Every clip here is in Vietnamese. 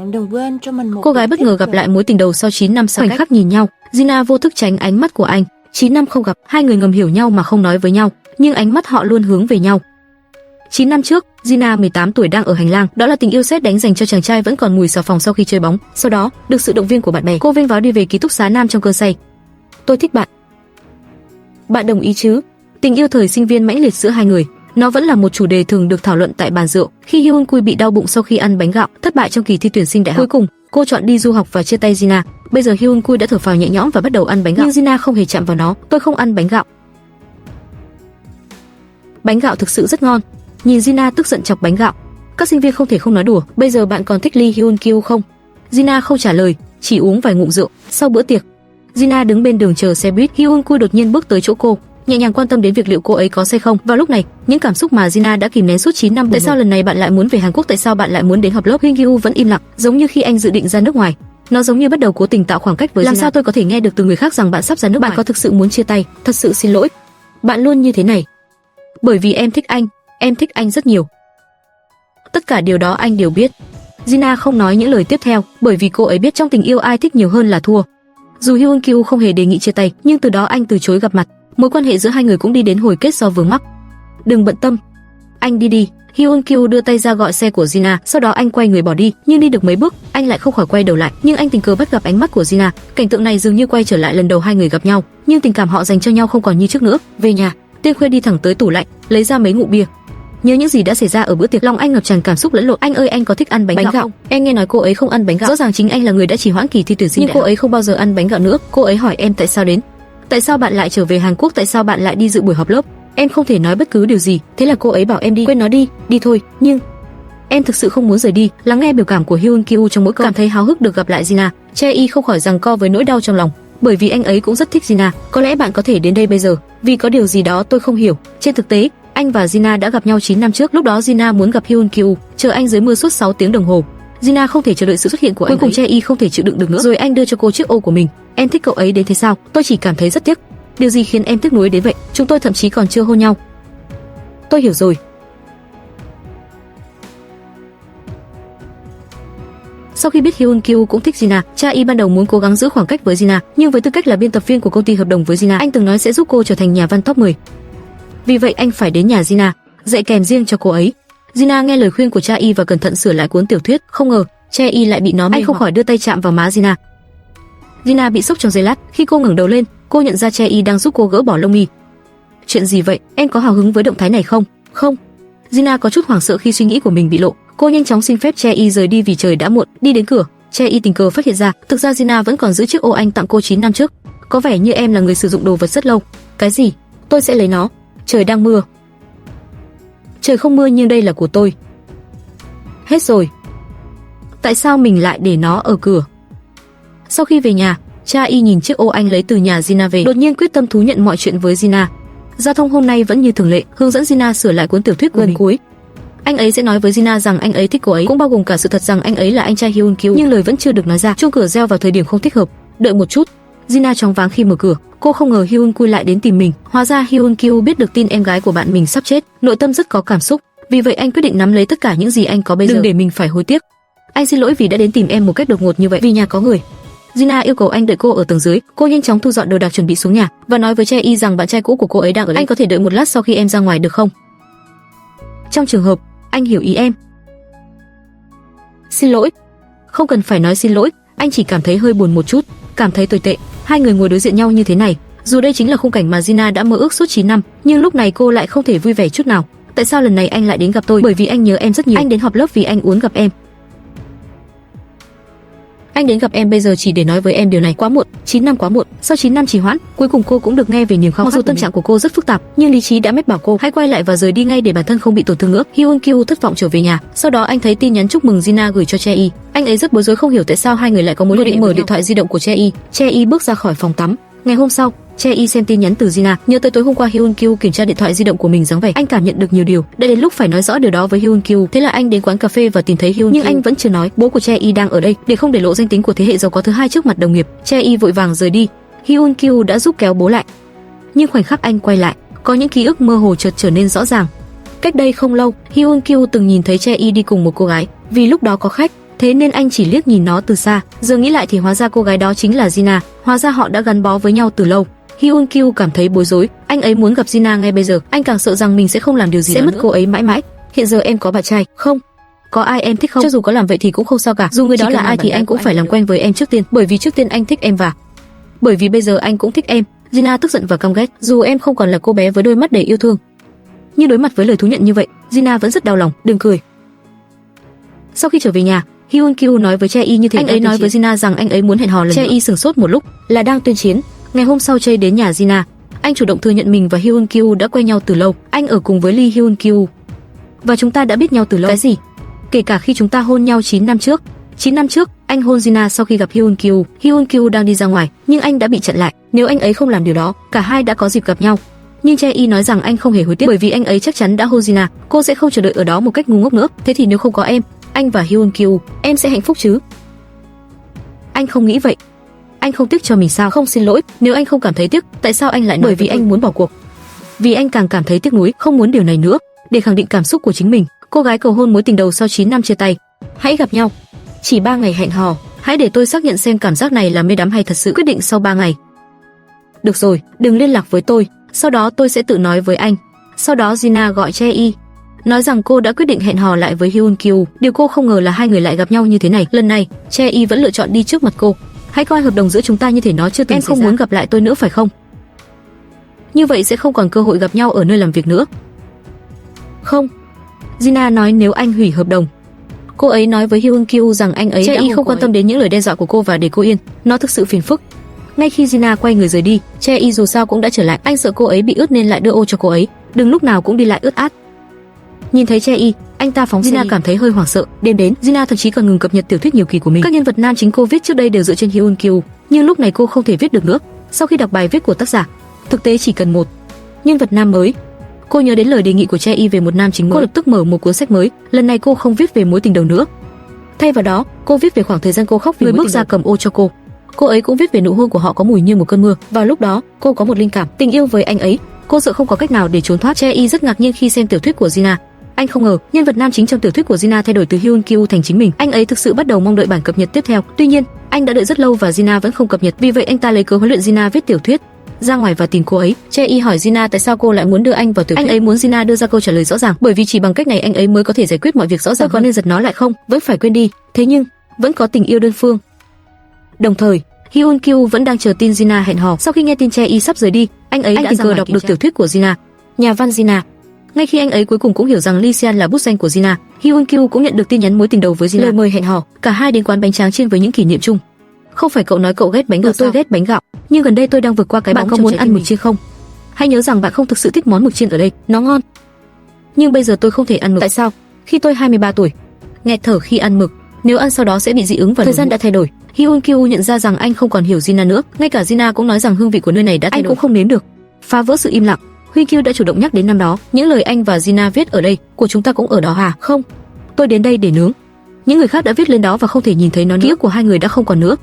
bạn đừng quên cho mình một Cô gái bất ngờ gặp lại mối tình đầu sau 9 năm xa cách. Khoảnh khắc nhìn nhau, Gina vô thức tránh ánh mắt của anh. 9 năm không gặp, hai người ngầm hiểu nhau mà không nói với nhau, nhưng ánh mắt họ luôn hướng về nhau. 9 năm trước, Gina 18 tuổi đang ở hành lang, đó là tình yêu sét đánh dành cho chàng trai vẫn còn mùi xà phòng sau khi chơi bóng. Sau đó, được sự động viên của bạn bè, cô vênh váo đi về ký túc xá nam trong cơn say. Tôi thích bạn. Bạn đồng ý chứ? Tình yêu thời sinh viên mãnh liệt giữa hai người, nó vẫn là một chủ đề thường được thảo luận tại bàn rượu. Khi Hyun Kui bị đau bụng sau khi ăn bánh gạo, thất bại trong kỳ thi tuyển sinh đại học, cuối cùng cô chọn đi du học và chia tay Gina. Bây giờ Hyun Kui đã thở phào nhẹ nhõm và bắt đầu ăn bánh gạo, nhưng Gina không hề chạm vào nó. Tôi không ăn bánh gạo. Bánh gạo thực sự rất ngon. Nhìn Gina tức giận chọc bánh gạo. Các sinh viên không thể không nói đùa. Bây giờ bạn còn thích Lee Hyun Kyu không? Gina không trả lời, chỉ uống vài ngụm rượu. Sau bữa tiệc, Gina đứng bên đường chờ xe buýt. Hyun Kui đột nhiên bước tới chỗ cô, nhẹ nhàng quan tâm đến việc liệu cô ấy có say không. Vào lúc này, những cảm xúc mà Gina đã kìm nén suốt 9 năm. Tại sao lần này bạn lại muốn về Hàn Quốc? Tại sao bạn lại muốn đến họp lớp? Hyun Kyu vẫn im lặng, giống như khi anh dự định ra nước ngoài. Nó giống như bắt đầu cố tình tạo khoảng cách với Gina. Làm sao tôi có thể nghe được từ người khác rằng bạn sắp ra nước ngoài? Bạn có thực sự muốn chia tay? Thật sự xin lỗi. Bạn luôn như thế này. Bởi vì em thích anh rất nhiều. Tất cả điều đó anh đều biết. Gina không nói những lời tiếp theo, bởi vì cô ấy biết trong tình yêu ai thích nhiều hơn là thua. Dù Hyun Kyu không hề đề nghị chia tay, nhưng từ đó anh từ chối gặp mặt. Mối quan hệ giữa hai người cũng đi đến hồi kết do vướng mắc. Đừng bận tâm, anh đi đi. Hyun Kyu đưa tay ra gọi xe của Gina, sau đó anh quay người bỏ đi. Nhưng đi được mấy bước, anh lại không khỏi quay đầu lại. Nhưng anh tình cờ bắt gặp ánh mắt của Gina. Cảnh tượng này dường như quay trở lại lần đầu hai người gặp nhau, nhưng tình cảm họ dành cho nhau không còn như trước nữa. Về nhà, Tiên Khuê đi thẳng tới tủ lạnh, lấy ra mấy ngụm bia. Nhớ những gì đã xảy ra ở bữa tiệc, lòng anh ngập tràn cảm xúc lẫn lộn. Anh ơi, anh có thích ăn bánh gạo không? Em nghe nói cô ấy không ăn bánh gạo. Rõ ràng chính anh là người đã trì hoãn kỳ thi tuyển sinh, nhưng cô ấy không bao giờ ăn bánh gạo nữa. Cô ấy hỏi em tại sao đến. Tại sao bạn lại trở về Hàn Quốc? Tại sao bạn lại đi dự buổi họp lớp? Em không thể nói bất cứ điều gì. Thế là cô ấy bảo em đi. Quên nó đi, đi thôi. Nhưng em thực sự không muốn rời đi. Lắng nghe biểu cảm của Hyun Kyu trong mỗi câu, cảm thấy háo hức được gặp lại Gina. Chae không khỏi giằng co với nỗi đau trong lòng, bởi vì anh ấy cũng rất thích Gina. Có lẽ bạn có thể đến đây bây giờ vì có điều gì đó tôi không hiểu. Trên thực tế, anh và Gina đã gặp nhau 9 năm trước. Lúc đó Gina muốn gặp Hyun Kyu, chờ anh dưới mưa suốt 6 tiếng đồng hồ. Gina không thể chờ đợi sự xuất hiện của anh. Cuối cùng Chae không thể chịu đựng được nữa, rồi anh đưa cho cô chiếc ô của mình. Em thích cậu ấy đến thế sao? Tôi chỉ cảm thấy rất tiếc. Điều gì khiến em tiếc nuối đến vậy? Chúng tôi thậm chí còn chưa hôn nhau. Tôi hiểu rồi. Sau khi biết Hyun Kyu cũng thích Gina, Chae ban đầu muốn cố gắng giữ khoảng cách với Gina, nhưng với tư cách là biên tập viên của công ty hợp đồng với Gina, anh từng nói sẽ giúp cô trở thành nhà văn top 10. Vì vậy anh phải đến nhà Gina, dạy kèm riêng cho cô ấy. Gina nghe lời khuyên của Chae và cẩn thận sửa lại cuốn tiểu thuyết. Không ngờ Chae lại bị nó mê. Anh không khỏi đưa tay chạm vào má Gina. Gina bị sốc trong giây lát. Khi cô ngẩng đầu lên, cô nhận ra Chae đang giúp cô gỡ bỏ lông mi. Chuyện gì vậy? Em có hào hứng với động thái này không? Không. Gina có chút hoảng sợ khi suy nghĩ của mình bị lộ. Cô nhanh chóng xin phép Chae rời đi vì trời đã muộn. Đi đến cửa, Chae tình cờ phát hiện ra, thực ra Gina vẫn còn giữ chiếc ô anh tặng cô 9 năm trước. Có vẻ như em là người sử dụng đồ vật rất lâu. Cái gì? Tôi sẽ lấy nó. Trời đang mưa. Trời không mưa nhưng đây là của tôi. Hết rồi. Tại sao mình lại để nó ở cửa? Sau khi về nhà, Chae nhìn chiếc ô anh lấy từ nhà Gina về, đột nhiên quyết tâm thú nhận mọi chuyện với Gina. Giao thông hôm nay vẫn như thường lệ, hướng dẫn Gina sửa lại cuốn tiểu thuyết của mình. Cuối, anh ấy sẽ nói với Gina rằng anh ấy thích cô ấy, cũng bao gồm cả sự thật rằng anh ấy là anh trai Hyun Kyu, nhưng lời vẫn chưa được nói ra. Chuông cửa reo vào thời điểm không thích hợp. Đợi một chút. Gina choáng váng khi mở cửa, cô không ngờ Hyun Kyu lại đến tìm mình. Hóa ra Hyun Kyu biết được tin em gái của bạn mình sắp chết, nội tâm rất có cảm xúc. Vì vậy anh quyết định nắm lấy tất cả những gì anh có bây giờ, đừng để mình phải hối tiếc. Anh xin lỗi vì đã đến tìm em một cách đột ngột như vậy, vì nhà có người. Gina yêu cầu anh đợi cô ở tầng dưới. Cô nhanh chóng thu dọn đồ đạc chuẩn bị xuống nhà và nói với Chae rằng bạn trai cũ của cô ấy đang ở đây. Anh có thể đợi một lát sau khi em ra ngoài được không? Trong trường hợp anh hiểu ý em. Xin lỗi. Không cần phải nói xin lỗi, anh chỉ cảm thấy hơi buồn một chút, cảm thấy tồi tệ. Hai người ngồi đối diện nhau như thế này, dù đây chính là khung cảnh mà Gina đã mơ ước suốt 9 năm, nhưng lúc này cô lại không thể vui vẻ chút nào. Tại sao lần này anh lại đến gặp tôi? Bởi vì anh nhớ em rất nhiều. Anh đến họp lớp vì anh muốn gặp em. Anh đến gặp em bây giờ chỉ để nói với em điều này. Quá muộn, 9 năm quá muộn. Sau 9 năm trì hoãn, cuối cùng cô cũng được nghe về niềm khao khát. Mặc dù tâm trạng của cô rất phức tạp, nhưng lý trí đã mách bảo cô hãy quay lại và rời đi ngay để bản thân không bị tổn thương nữa. Hyun Kyu thất vọng trở về nhà. Sau đó anh thấy tin nhắn chúc mừng Gina gửi cho Chae. Anh ấy rất bối rối, không hiểu tại sao hai người lại có mối liên hệ. Mở điện thoại di động của Chae. Chae bước ra khỏi phòng tắm. Ngày hôm sau, Chae xem tin nhắn từ Gina, nhớ tới tối hôm qua Hyun Kyu kiểm tra điện thoại di động của mình dáng vẻ. Anh cảm nhận được nhiều điều, đã đến lúc phải nói rõ điều đó với Hyun Kyu. Thế là anh đến quán cà phê và tìm thấy Hyun, nhưng anh vẫn chưa nói. Bố của Chae đang ở đây, để không để lộ danh tính của thế hệ giàu có thứ hai trước mặt đồng nghiệp. Chae vội vàng rời đi. Hyun Kyu đã giúp kéo bố lại, nhưng khoảnh khắc anh quay lại, có những ký ức mơ hồ chợt trở nên rõ ràng. Cách đây không lâu, Hyun Kyu từng nhìn thấy Chae đi cùng một cô gái. Vì lúc đó có khách, thế nên anh chỉ liếc nhìn nó từ xa. Giờ nghĩ lại thì hóa ra cô gái đó chính là Jina, hóa ra họ đã gắn bó với nhau từ lâu. Hyun Kyu cảm thấy bối rối, anh ấy muốn gặp Jina ngay bây giờ, anh càng sợ rằng mình sẽ không làm điều gì sẽ mất cô ấy mãi mãi. Hiện giờ em có bạn trai không? Có ai em thích không? Cho dù có làm vậy thì cũng không sao cả, dù người đó là ai thì anh cũng phải làm quen với em trước tiên, bởi vì trước tiên anh thích em và bởi vì bây giờ anh cũng thích em. Jina tức giận và căm ghét, dù em không còn là cô bé với đôi mắt đầy yêu thương, nhưng đối mặt với lời thú nhận như vậy, Jina vẫn rất đau lòng. Đừng cười. Sau khi trở về nhà, Hyun Kyu nói với Chae như thế. Anh ấy nói với Jina rằng anh ấy muốn hẹn hò lần nữa. Chae sửng sốt một lúc, là đang tuyên chiến. Ngày hôm sau Chae đến nhà Jina, anh chủ động thừa nhận mình và Hyun Kyu đã quen nhau từ lâu. Anh ở cùng với Lee Hyun Kyu và chúng ta đã biết nhau từ lâu. Cái gì? Kể cả khi chúng ta hôn nhau 9 năm trước. 9 năm trước, anh hôn Jina sau khi gặp Hyun Kyu. Hyun Kyu đang đi ra ngoài, nhưng anh đã bị chặn lại. Nếu anh ấy không làm điều đó, cả hai đã có dịp gặp nhau. Nhưng Chae nói rằng anh không hề hối tiếc, bởi vì anh ấy chắc chắn đã hôn Jina, cô sẽ không chờ đợi ở đó một cách ngu ngốc nữa. Thế thì nếu không có em, anh và Hyun Kyu, em sẽ hạnh phúc chứ? Anh không nghĩ vậy. Anh không tiếc cho mình sao? Không, xin lỗi, nếu anh không cảm thấy tiếc, tại sao anh lại nói? Bởi vì anh muốn bỏ cuộc. Vì anh càng cảm thấy tiếc nuối, không muốn điều này nữa. Để khẳng định cảm xúc của chính mình, cô gái cầu hôn mối tình đầu sau 9 năm chia tay. Hãy gặp nhau. Chỉ 3 ngày hẹn hò, hãy để tôi xác nhận xem cảm giác này là mê đắm hay thật sự. Quyết định sau 3 ngày. Được rồi, đừng liên lạc với tôi, sau đó tôi sẽ tự nói với anh. Sau đó Jina gọi Chae, nói rằng cô đã quyết định hẹn hò lại với Hyun Kyu. Điều cô không ngờ là hai người lại gặp nhau như thế này. Lần này, Chae vẫn lựa chọn đi trước mặt cô. Hãy coi hợp đồng giữa chúng ta như thể nó chưa từng xảy ra. Em không muốn gặp lại tôi nữa phải không? Như vậy sẽ không còn cơ hội gặp nhau ở nơi làm việc nữa. Không. Jina nói nếu anh hủy hợp đồng. Cô ấy nói với Hyun Kyu rằng anh ấy đã không quan tâm đến những lời đe dọa của cô và để cô yên. Nó thực sự phiền phức. Ngay khi Jina quay người rời đi, Chae dù sao cũng đã trở lại. Anh sợ cô ấy bị ướt nên lại đưa ô cho cô ấy. Đừng lúc nào cũng đi lại ướt át. Nhìn thấy Chae, anh ta phóng xe. Jina cảm thấy hơi hoảng sợ. Đêm đến, Jina thậm chí còn ngừng cập nhật tiểu thuyết nhiều kỳ của mình. Các nhân vật nam chính cô viết trước đây đều dựa trên Hyun Kyu, nhưng lúc này cô không thể viết được nữa. Sau khi đọc bài viết của tác giả, thực tế chỉ cần một nhân vật nam mới. Cô nhớ đến lời đề nghị của Chae về một nam chính mới. Cô lập tức mở một cuốn sách mới. Lần này cô không viết về mối tình đầu nữa. Thay vào đó, cô viết về khoảng thời gian cô khóc vì người bước ra cầm ô cho cô. Cô ấy cũng viết về nụ hôn của họ có mùi như một cơn mưa. Vào lúc đó, cô có một linh cảm, tình yêu với anh ấy. Cô sợ không có cách nào để trốn thoát. Chae rất ngạc nhiên khi xem tiểu thuyết của Jina. Anh không ngờ, nhân vật nam chính trong tiểu thuyết của Jina thay đổi từ Hyun Kyu thành chính mình. Anh ấy thực sự bắt đầu mong đợi bản cập nhật tiếp theo. Tuy nhiên, anh đã đợi rất lâu và Jina vẫn không cập nhật. Vì vậy anh ta lấy cớ huấn luyện Jina viết tiểu thuyết, ra ngoài và tìm cô ấy. Chae hỏi Jina tại sao cô lại muốn đưa anh vào tiểu thuyết. Anh ấy muốn Jina đưa ra câu trả lời rõ ràng, bởi vì chỉ bằng cách này anh ấy mới có thể giải quyết mọi việc rõ ràng. Có nên giật nó lại không? Vẫn phải quên đi. Thế nhưng, vẫn có tình yêu đơn phương. Đồng thời, Hyun Kyu vẫn đang chờ tin Jina hẹn hò. Sau khi nghe tin Chae sắp rời đi, anh ấy đã tình cờ đọc được tiểu thuyết của Jina, Nhà văn Jina. Ngay khi anh ấy cuối cùng cũng hiểu rằng Lee Sean là bút danh của Jina, Hyun Kyu cũng nhận được tin nhắn mối tình đầu với Jina, lời mời hẹn hò. Cả hai đến quán bánh tráng chiên với những kỷ niệm chung. Không phải cậu nói cậu ghét bánh gạo, tôi ghét bánh gạo, nhưng gần đây tôi đang vượt qua cái bóng. Bạn có muốn ăn mực chiên không? Hãy nhớ rằng bạn không thực sự thích món mực chiên ở đây, nó ngon. Nhưng bây giờ tôi không thể ăn mực. Tại sao? Khi tôi 23 tuổi, nghẹt thở khi ăn mực, nếu ăn sau đó sẽ bị dị ứng và thời gian đã thay đổi. Hyun Kyu nhận ra rằng anh không còn hiểu Jina nữa, ngay cả Jina cũng nói rằng hương vị của nơi này đã thay đổi. Anh cũng không nếm được. Phá vỡ sự im lặng, Hyun Kyu đã chủ động nhắc đến năm đó, những lời anh và Jina viết ở đây, của chúng ta cũng ở đó hả? Không, tôi đến đây để nướng. Những người khác đã viết lên đó và không thể nhìn thấy nó nữa. Ký ức của hai người đã không còn nữa.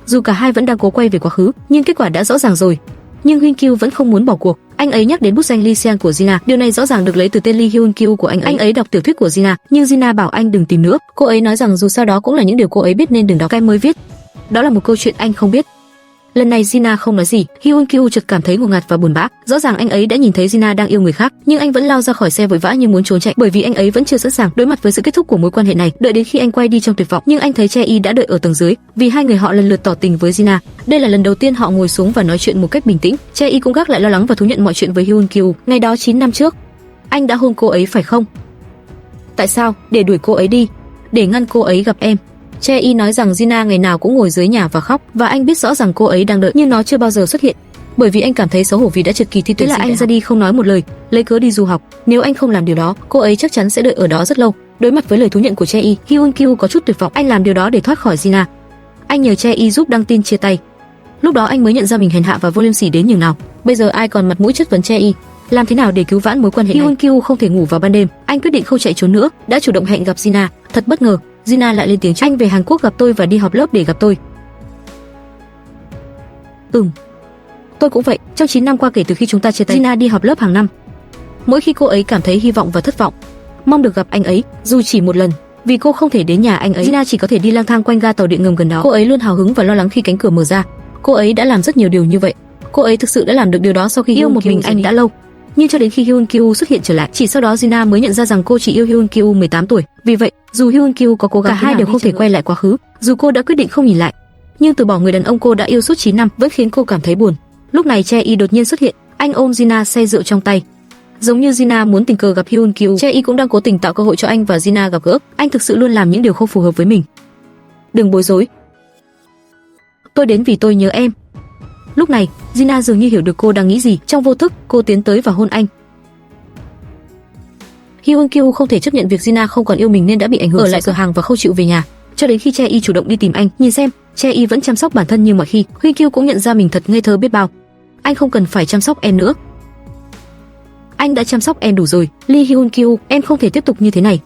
Dù cả hai vẫn đang cố quay về quá khứ, nhưng kết quả đã rõ ràng rồi. Nhưng Hyun Kyu vẫn không muốn bỏ cuộc. Anh ấy nhắc đến bút danh Lee Sean của Jina, điều này rõ ràng được lấy từ tên Lee Hyun Kyu của anh ấy. Anh ấy đọc tiểu thuyết của Jina, nhưng Jina bảo anh đừng tìm nữa. Cô ấy nói rằng dù sao đó cũng là những điều cô ấy biết nên đừng đọc. Cái mới viết, đó là một câu chuyện anh không biết. Lần này Jina không nói gì, Hyun Kyu chợt cảm thấy ngột ngạt và buồn bã. Rõ ràng anh ấy đã nhìn thấy Jina đang yêu người khác, nhưng anh vẫn lao ra khỏi xe vội vã như muốn trốn chạy, bởi vì anh ấy vẫn chưa sẵn sàng đối mặt với sự kết thúc của mối quan hệ này. Đợi đến khi anh quay đi trong tuyệt vọng, nhưng anh thấy Chae đã đợi ở tầng dưới, vì hai người họ lần lượt tỏ tình với Jina. Đây là lần đầu tiên họ ngồi xuống và nói chuyện một cách bình tĩnh. Chae cũng gác lại lo lắng và thú nhận mọi chuyện với Hyun Kyu. Ngày đó 9 năm trước, anh đã hôn cô ấy phải không? Tại sao? Để đuổi cô ấy đi, để ngăn cô ấy gặp em. Chae nói rằng Jina ngày nào cũng ngồi dưới nhà và khóc, và anh biết rõ rằng cô ấy đang đợi nhưng nó chưa bao giờ xuất hiện, bởi vì anh cảm thấy xấu hổ vì đã trượt kỳ thi tuyển sinh. Thế là anh ra đi không nói một lời, lấy cớ đi du học. Nếu anh không làm điều đó, cô ấy chắc chắn sẽ đợi ở đó rất lâu. Đối mặt với lời thú nhận của Chae, Hyun Kyu có chút tuyệt vọng. Anh làm điều đó để thoát khỏi Jina. Anh nhờ Chae giúp đăng tin chia tay. Lúc đó anh mới nhận ra mình hèn hạ và vô liêm sỉ đến nhường nào. Bây giờ ai còn mặt mũi chất vấn Chae? Làm thế nào để cứu vãn mối quan hệ này? Hyun Kyu không thể ngủ vào ban đêm. Anh quyết định không chạy trốn nữa, đã chủ động hẹn gặp Jina. Thật bất ngờ, Jina lại lên tiếng trước. Anh về Hàn Quốc gặp tôi và đi họp lớp để gặp tôi. Tôi cũng vậy. Trong 9 năm qua kể từ khi chúng ta chia tay, Jina đi họp lớp hàng năm. Mỗi khi cô ấy cảm thấy hy vọng và thất vọng, mong được gặp anh ấy, dù chỉ một lần, Vì cô không thể đến nhà anh ấy, Gina chỉ có thể đi lang thang quanh ga tàu điện ngầm gần đó. Cô ấy luôn hào hứng và lo lắng khi cánh cửa mở ra. Cô ấy đã làm rất nhiều điều như vậy. Cô ấy thực sự đã làm được điều đó sau khi yêu một mình anh đã lâu. Nhưng cho đến khi Hyun Kyu xuất hiện trở lại, chỉ sau đó Gina mới nhận ra rằng cô chỉ yêu Hyun Kyu 18 tuổi. Vì vậy, dù Hyun Kyu có cố gắng, cả hai đều không thể quay lại quá khứ. Dù cô đã quyết định không nhìn lại, nhưng từ bỏ người đàn ông cô đã yêu suốt 9 năm vẫn khiến cô cảm thấy buồn. Lúc này Chae đột nhiên xuất hiện, anh ôm Gina say rượu trong tay. Giống như Gina muốn tình cờ gặp Hyun Kyu, Chae cũng đang cố tình tạo cơ hội cho anh và Gina gặp gỡ. Anh thực sự luôn làm những điều không phù hợp với mình. Đừng bối rối. Tôi đến vì tôi nhớ em. Lúc này, Gina dường như hiểu được cô đang nghĩ gì. Trong vô thức, cô tiến tới và hôn anh. Hyun Kyu không thể chấp nhận việc Gina không còn yêu mình nên đã bị ảnh hưởng, ở lại cửa hàng và không chịu về nhà. Cho đến khi Chae chủ động đi tìm anh, nhìn xem Chae vẫn chăm sóc bản thân như mọi khi. Hyun Kyu cũng nhận ra mình thật ngây thơ biết bao. Anh không cần phải chăm sóc em nữa. Anh đã chăm sóc em đủ rồi. Lee Hyun Kyu, em không thể tiếp tục như thế này.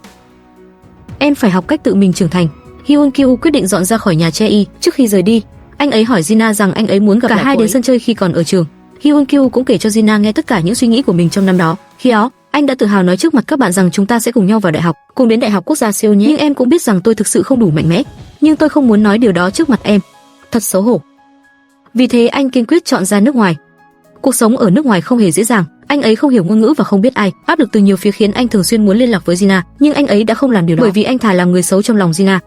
Em phải học cách tự mình trưởng thành. Hyun Kyu quyết định dọn ra khỏi nhà Chae. Trước khi rời đi, anh ấy hỏi Gina rằng anh ấy muốn gặp cả hai đến sân chơi khi còn ở trường. Hyun Kyu cũng kể cho Gina nghe tất cả những suy nghĩ của mình trong năm đó. Khi đó, anh đã tự hào nói trước mặt các bạn rằng chúng ta sẽ cùng nhau vào đại học, cùng đến Đại học Quốc gia Seoul nhé. Nhưng em cũng biết rằng tôi thực sự không đủ mạnh mẽ, nhưng tôi không muốn nói điều đó trước mặt em. Thật xấu hổ. Vì thế anh kiên quyết chọn ra nước ngoài. Cuộc sống ở nước ngoài không hề dễ dàng. Anh ấy không hiểu ngôn ngữ và không biết ai, áp lực từ nhiều phía khiến anh thường xuyên muốn liên lạc với Gina, nhưng anh ấy đã không làm điều đó bởi vì anh thà làm người xấu trong lòng Gina.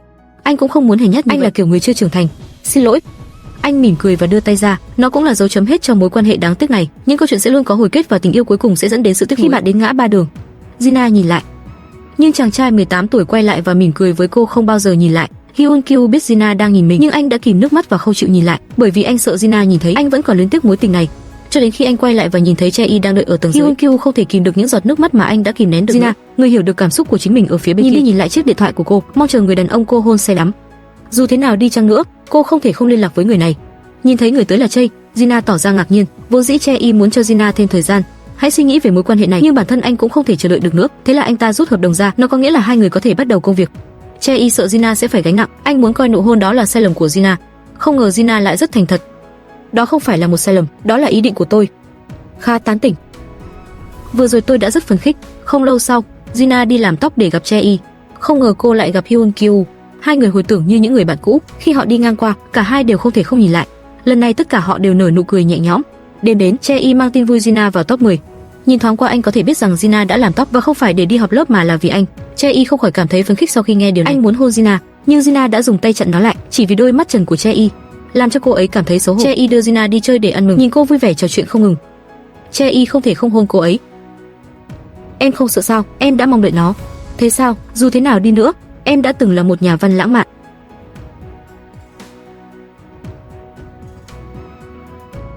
Anh cũng không muốn hèn nhát như vậy. Là kiểu người chưa trưởng thành. Xin lỗi. Anh mỉm cười và đưa tay ra, nó cũng là dấu chấm hết cho mối quan hệ đáng tiếc này. Nhưng câu chuyện sẽ luôn có hồi kết và tình yêu cuối cùng sẽ dẫn đến sự tiếc nuối. Khi bạn đến ngã ba đường, Gina nhìn lại, nhưng chàng trai 18 tuổi quay lại và mỉm cười với cô không bao giờ nhìn lại. Hyun Kyu biết Gina đang nhìn mình, nhưng anh đã kìm nước mắt và không chịu nhìn lại, bởi vì anh sợ Gina nhìn thấy. Anh vẫn còn luyến tiếc mối tình này. Cho đến khi anh quay lại và nhìn thấy Chae đang đợi ở tầng dưới, Hyun Kyu không thể kìm được những giọt nước mắt mà anh đã kìm nén được. Gina, người hiểu được cảm xúc của chính mình ở phía bên kia, nhìn đi nhìn lại chiếc điện thoại của cô, mong chờ người đàn ông cô hôn say đắm. Dù thế nào đi chăng nữa, cô không thể không liên lạc với người này. Nhìn thấy người tới là Chae, Gina tỏ ra ngạc nhiên. Vốn dĩ Chae muốn cho Gina thêm thời gian, hãy suy nghĩ về mối quan hệ này, nhưng bản thân anh cũng không thể chờ đợi được nữa. Thế là anh ta rút hợp đồng ra, nó có nghĩa là hai người có thể bắt đầu công việc. Chae sợ Gina sẽ phải gánh nặng, anh muốn coi nụ hôn đó là sai lầm của Gina. Không ngờ Gina lại rất thành thật. Đó không phải là một sai lầm, đó là ý định của tôi. Kha tán tỉnh. Vừa rồi tôi đã rất phấn khích. Không lâu sau, Gina đi làm tóc để gặp Chae. Không ngờ cô lại gặp Hyun Kyu. Hai người hồi tưởng như những người bạn cũ. Khi họ đi ngang qua, cả hai đều không thể không nhìn lại. Lần này tất cả họ đều nở nụ cười nhẹ nhõm. Đêm đến, Chae mang tin vui Gina vào top 10. Nhìn thoáng qua anh có thể biết rằng Gina đã làm tóc và không phải để đi họp lớp mà là vì anh. Chae không khỏi cảm thấy phấn khích sau khi nghe điều này. Anh muốn hôn Gina, nhưng Gina đã dùng tay chặn nó lại, chỉ vì đôi mắt trần của Chae, làm cho cô ấy cảm thấy xấu hổ. Chae đưa Gina đi chơi để ăn mừng, nhìn cô vui vẻ trò chuyện không ngừng. Chae không thể không hôn cô ấy. Em không sợ sao? Em đã mong đợi nó. Thế sao? Dù thế nào đi nữa, em đã từng là một nhà văn lãng mạn.